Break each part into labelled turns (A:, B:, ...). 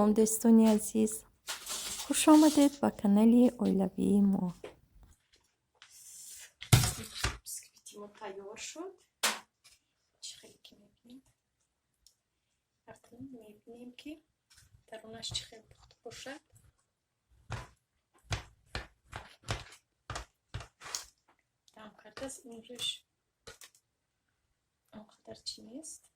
A: سلام دوستان عزیز، خوش آمدید به کانال اویلوی ما. بسکویتیمون تیار شد. خیلی که میبینیم اکنون میبینیم که درونش چه خیلی پخته باشد. دم کرده از این روش آنقدر چی نیست.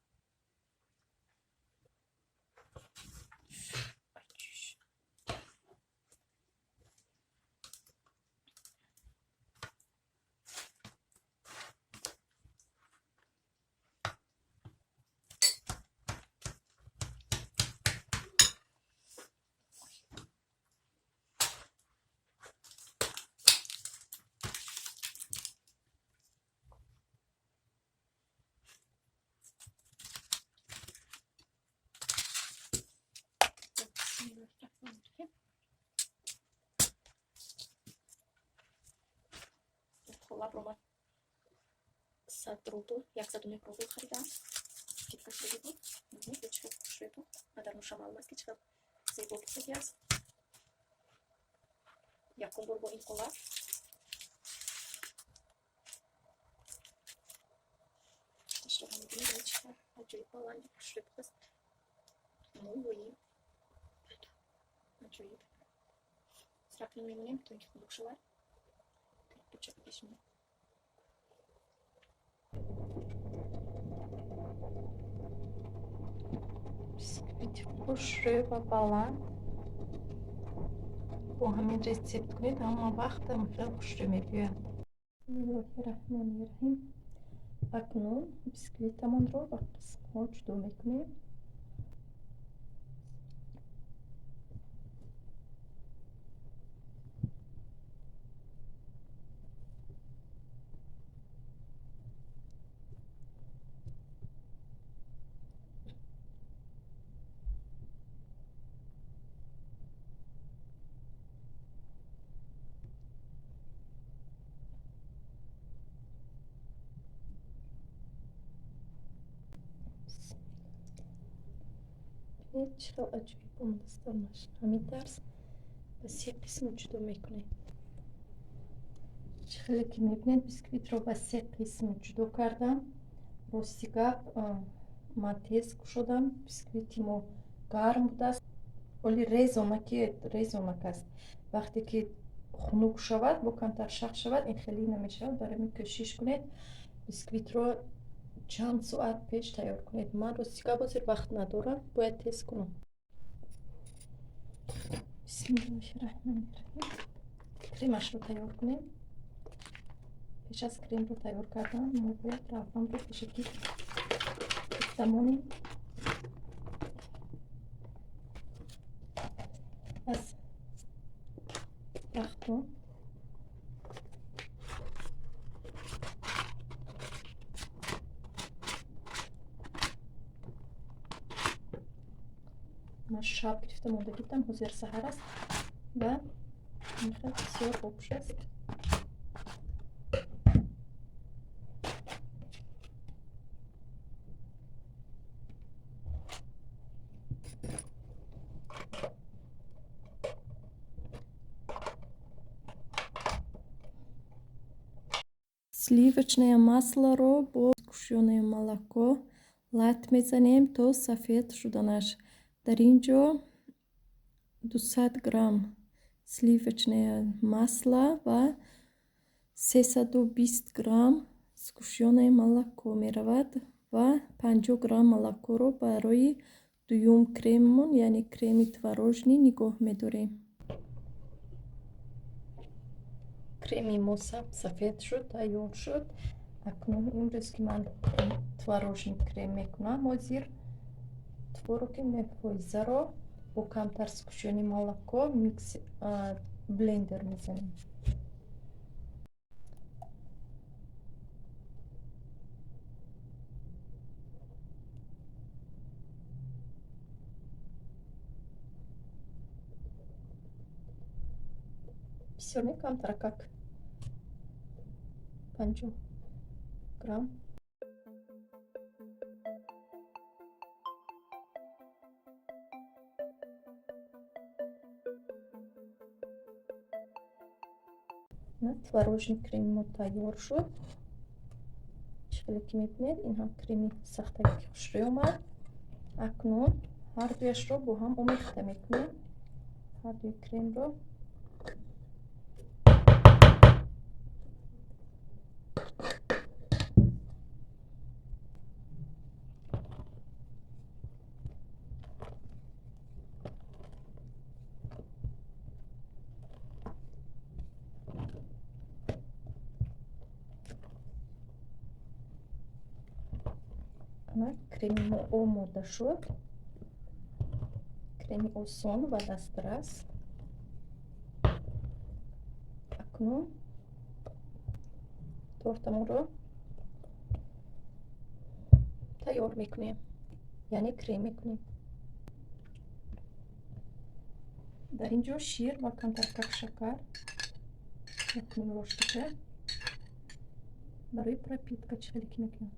A: خلاب رو من 100 روبل 101 روبل خریدم. скидка شده بود. ببینید چقدر خوشوی بود. مادر مشا معلوم است که چقدر زیبا بودی است. یکم بار با این خلاب اشتر هم میبینید چقدر عجیب بالایی خوشوی بود است. موی عجیب سراپین میبینیم تو اینکه خلوب شود بچه بکش میبینیم. بسکویت خوشوی و بالند با همین رسیپت کنید اما وقت خیلی خوشوی میبینید. بسمی‌الله‌الرحمن‌الرحیم. اکنون بسکویتمون رو به قسمت‌ها جدا میکنیم. چرا عجیب بوندستانش همین درس بس یک قسم جدا میکنه. خیلی که میبینید بسکویت رو بس یک قسم جدا کردم. راستی گپ من تیز شدم. بسکویتی ما گرم بود است ولی ریزونک است. وقتی که خنک شود با کمتر شق شود این خیلی نمیشود. برای می کوشش کنید بسکویت رو چند ساعت پیش تیار کنید. من راستی گپ بازی وقت ندارم باید تیز کنم. بسمی‌الله‌الرحمن‌الرحیم. کریمش رو تیار کنیم. پیش از کریم رو تیار کردم ما باید رفتم رو به شکل تمامی از رختم من شب گرفتم و بگیرم حضور سحر است و میخواد بسیار خوب شد. сливочное масло رو با گوشیونه молоко لط میزنیم تا سفید شدنش. در اینجا 200 گرم сливочное масло و 320 گرم сгущенное молоко میرود و 50 گرم молоко رو برای دوم کریممون یعنی کریم تворожный نگاه میداریم. کریمی ما سفید شد تیار شد. اکنون امروز که من تворожный کریم میکنم و زیر تворог میفویزه رو با کمتر سگوشیونی молоко میکس بلندر میزنیم. все не камтар как 50 грамм. творожный крем мо тайёр шуд. шикли ки мебинед ин ҳам креми сахтаги хушрӯй омад. акнун ҳардуяшро бо ҳам омехта мекунем. ҳардуи кремро креми мо омода шуд. креми осон ва дастрас. акнун тортамонро тайёр мекунем, яъне крем мекунем. дар ин ҷо шир ва камтар шакар мекунем роштика барои пропитка чихеле ки мекунем.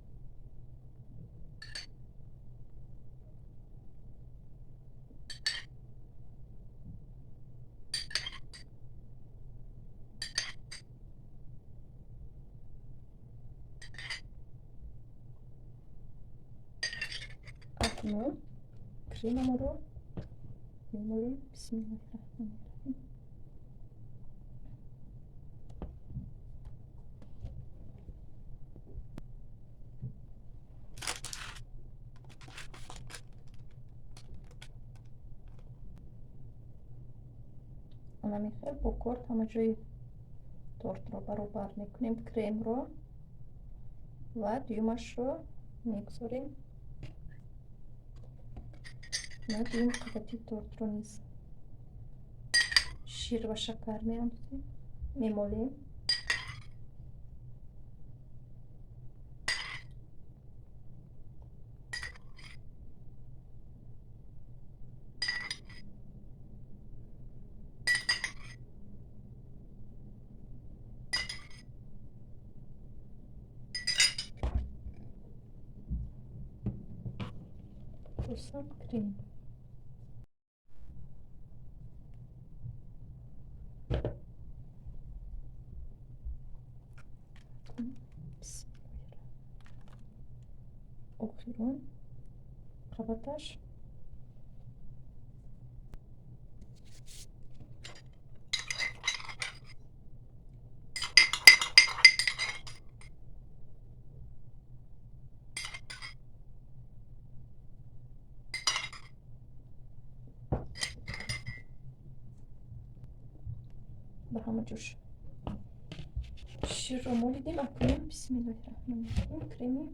A: акнун кремаморо мемолем. бисмиллаҳирраҳмонирраҳим. анамихел бо корд ҳама ҷои тортро баробар мекунем. кремро ва дюймашро мегузорем. дюйм қабати тортро низ шир ва шакар меандозем, мемолем. босам крем. охирон қабаташ ба ҳама ҷош ширро молидем. акнун бисмиллаҳирраҳмонирраҳим креми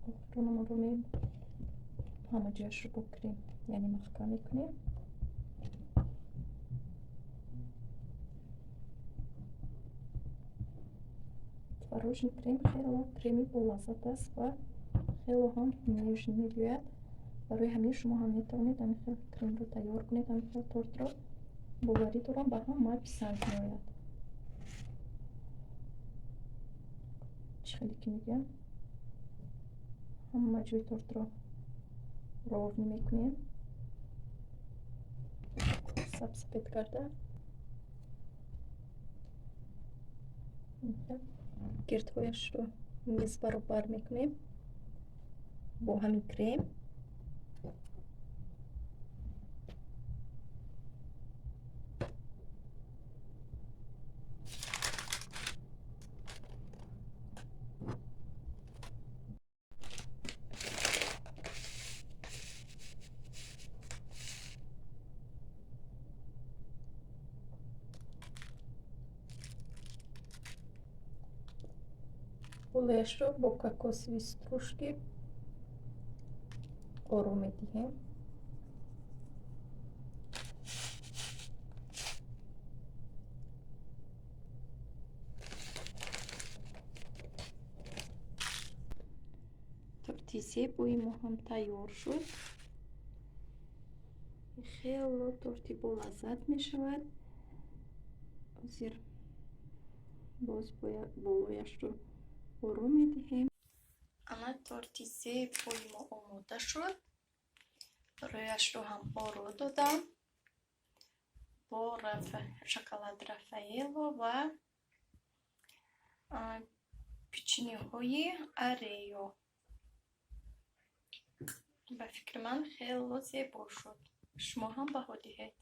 A: охиронамонро ҳама ҷояшро бо крем яъне маҳкам мекунем. творожный крем хело креми болаззат аст ва хело ҳам нежн мегӯяд. барои ҳамин шумо ҳам метавонед ҳамин хел кремро тайёр кунед. ҳамин хел тортро боварӣ дорам ба ҳама писанд меояд. чихеле ки мегӯям ҳама ҷои тортро ровни мекунем сабсапед карда. гирдҳояшро низ баробар мекунем бо ҳамин крем. ҳолияшро бо кокосови стружки ором медиҳем. торти зебои мо ҳам тайёр шуд. хело торти болаззат мешавад. ҳозир боз болояшро ором медиҳем. ана торти зебои мо омода шуд. рӯяшро ҳам оро додам бо шоколад рафаэлло ва پیچینی‌های اریو. به فکر من خیلی زیبا شد. شما هم بها دهید.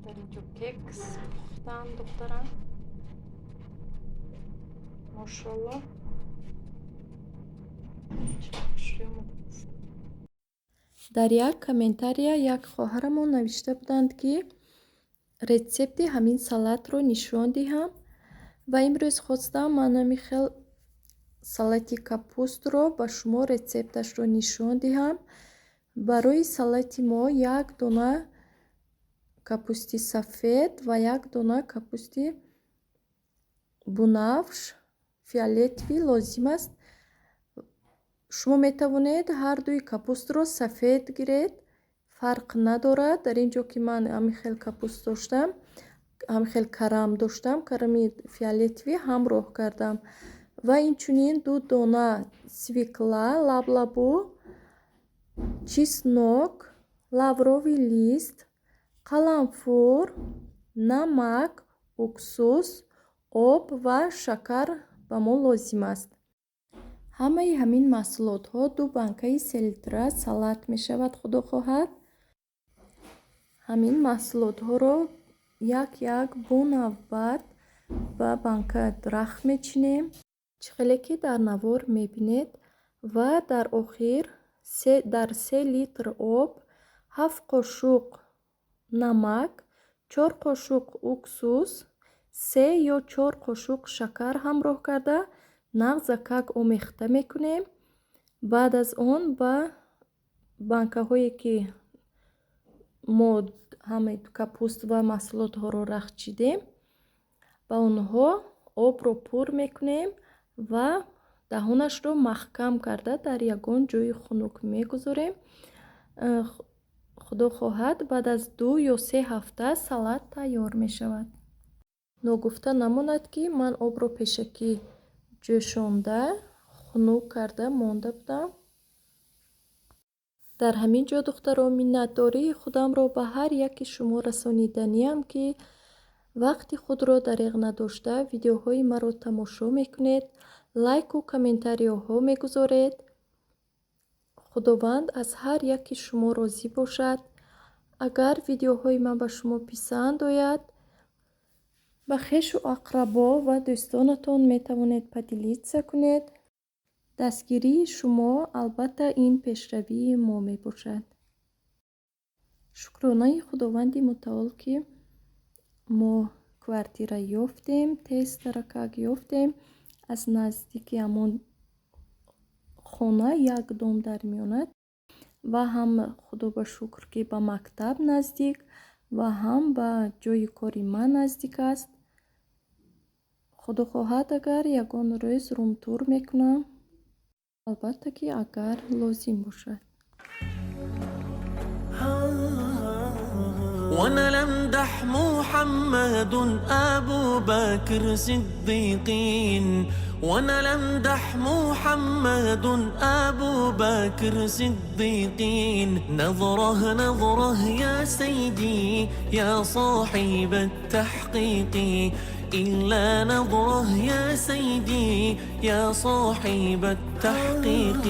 A: در اینجا کیکس پختن دخترم. ماشاءالله. در یک کامنتاریا یک خواهرمون نوشته بودند که رецепти همین سالاد رو نشون دهم و امروز خواستم من همین سالاد کاپوست رو با شما رецептش رو نشون دهم. برای سالاد ما یک دونه کاپوستی سفید و یک دونه کاپوستی بنفش فیолетовý لازم است. شما میتوانید هر دوی کاپوست رو سفید گیرید، فرق ندارد. در اینجا که من همیخیل کاپوست داشتم، همیخیل کرم داشتم، کرمی فیолетовý همراه کردم و اینچنین دو دانه свекла لبلبو، чеснок، лавровый лист، قلنفور، نمک، уксус، آب و شکر به ما لازم است. همه همین محصولات ها دو بانکای 3 لیتره سالاد می شود خدا خواهد. همین محصولات ها رو یک با نوبت به بانکا درخت می چینیم. چخیلی که در نوار می بینید و در آخر در 3 لیتر آب 7 قاشق نمک، 4 قاشق уксус، 3 یا 4 قاشق شکر همراه کرده نغز کاک آمیخته میکنیم. بعد از آن با بانکه هایی که ما همه کاپوست و محصولات ها رو رخت چیدیم با اونها آب رو پر میکنیم و دهانش رو محکم کرده در یگان جای خنک میگذاریم. خدا خواهد بعد از 2 یا 3 هفته سالاد تیار میشود. نگفته نماند که من آب رو پیشکی جوشانده خنک کرده مانده بودم. در همین جا دختران منتداری خودم رو به هر یکی شما رسانیدنیم که وقتی خود را دریغ نداشته ویدیوهای مرا تماشا میکنید، لایک و کامنتاریو ها میگذارید. خداوند از هر یکی شما راضی باشد. اگر ویدیوهای من به شما پسند آید با خویش و اقربا و دوستانتان میتوانید پدیلیت کنید. دستگیری شما البته این پیشروی ما می باشد. شکرانه خداوند متعال که ما کوارتیره یافتیم، تست ترکک یافتیم. از نزدیکی همون خانه یک دام در میاند و هم خدا با شکر که با مکتب نزدیک و هم با جای کاری من نزدیک است. خدا خواهد اگر یگان روز روم تور میکنم، البته که اگر لازم باشد.
B: ونلمدح محمد أبو بكر صديقين، ونلمدح محمد أبو بكر صديقين. نظره نظره يا سيدي يا صاحب التحقيق، إلا نظره يا سيدي يا صاحب التحقيق.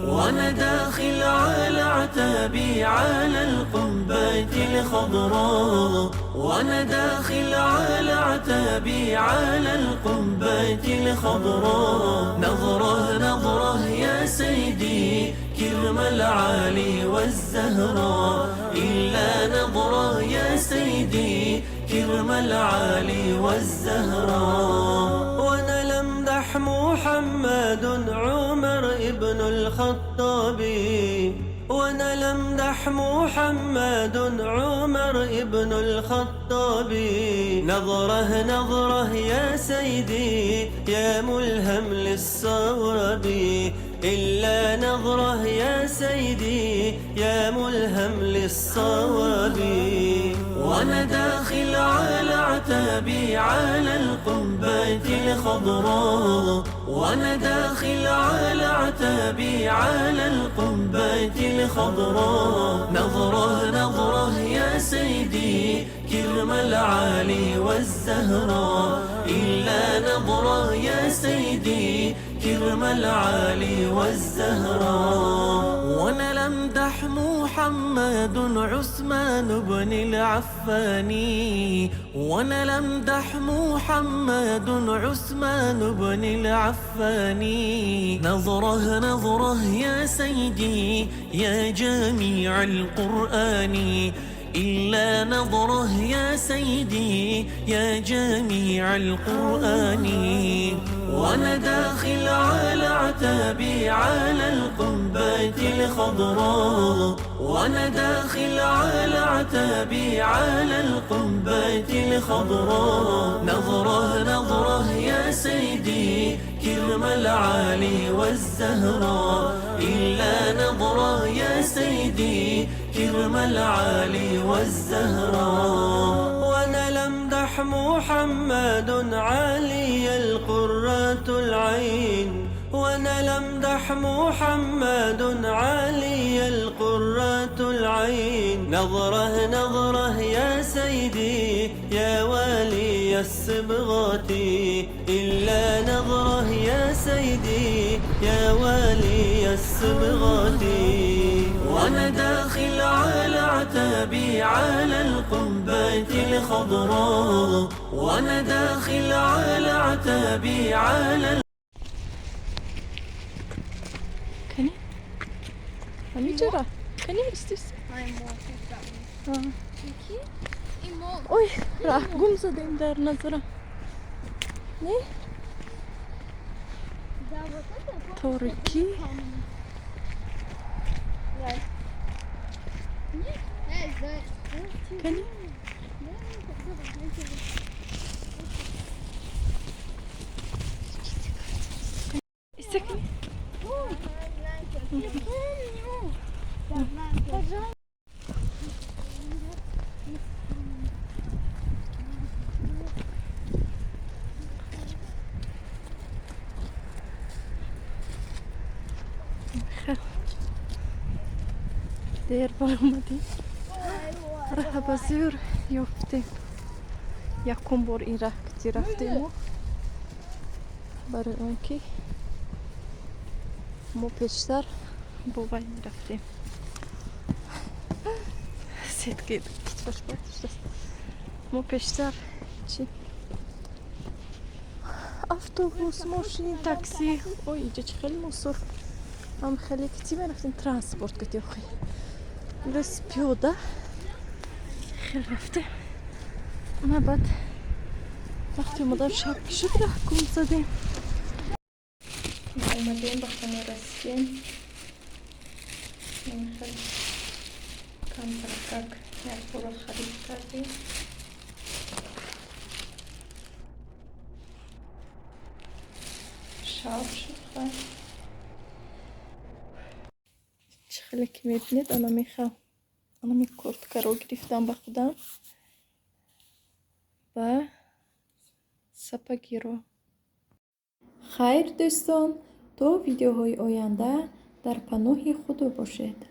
B: وأنا داخل على عتابي على القبة الخضراء، وأنا داخل على عتابي على القبة الخضراء. نظره نظره يا سيدي كرم العالي والزهراء، إلا نظره يا سيدي كرم العالي والزهراء. وانا لمدح محمد عمر ابن الخطاب، وانا لمدح محمد عمر ابن الخطاب. نظره نظره يا سيدي يا ملهم للصواب، إلا نظره يا سيدي يا ملهم للصواب. وأنا داخل على عتابي على القبة الخضراء، وأنا داخل على عتابي على القبة الخضراء. نظرة نظرة يا سيدي كرم العالي والزهراء، إلا نظرة يا سيدي كرم العالي والزهراء. وأنا لمدح محمد عثمان بن العفاني، وأنا لمدح محمد عثمان بن العفاني. نظرة نظرة يا سيدي يا جميع القرآن، إلا نظرة يا سيدي يا جميع القرآن. وأنا داخل على عتابي على القبة الخضراء، وأنا داخل على عتابي على القبة الخضراء. نظرة نظرة يا سيدي كرم العالي والزهراء، إلا نظرة يا سيدي كرم العالي والزهراء. وأنا لمدح محمد علي القرة العين، وأنا لمدح محمد علي القرة العين. نظرة نظرة يا سيدي يا والي الصبغات، إلا نظرة يا سيدي يا والي الصبغات. وأنا داخل على عتابي على القبة الخضراء، وأنا داخل على عتابي على
A: Kan ni göra? Kan ni istiyorsan? Oy, راح قوم صدق دار نظرة. Ne? Torki. Kan ni? İstek. دير برمدي راح بزور يفتي يكون بور إيراك تيرفتيمو برای اون که ما پیشتر بابای میرفتیم سید که کتفش بایدش دست ما پیشتر چی اتوبوس ماشین تاکسی اوی اینجا چه خیلی مصور هم خیلی کتی میرفتیم ترانسپورت کتی خیلی بس پیاده خیلی رفتیم ما بعد وقتی اومدم شب شد راه گم زدیم اومدیم به خونه رسیدیم این خیلی کم ترک یک پول خرید کردیم شب شد خیلی چه خیلی که میبینید الان میخوام الان می کرتکه رو گرفتم به خودم و سپکی رو خیر دوستان تا ویدیوهای آینده در پناه خدا باشید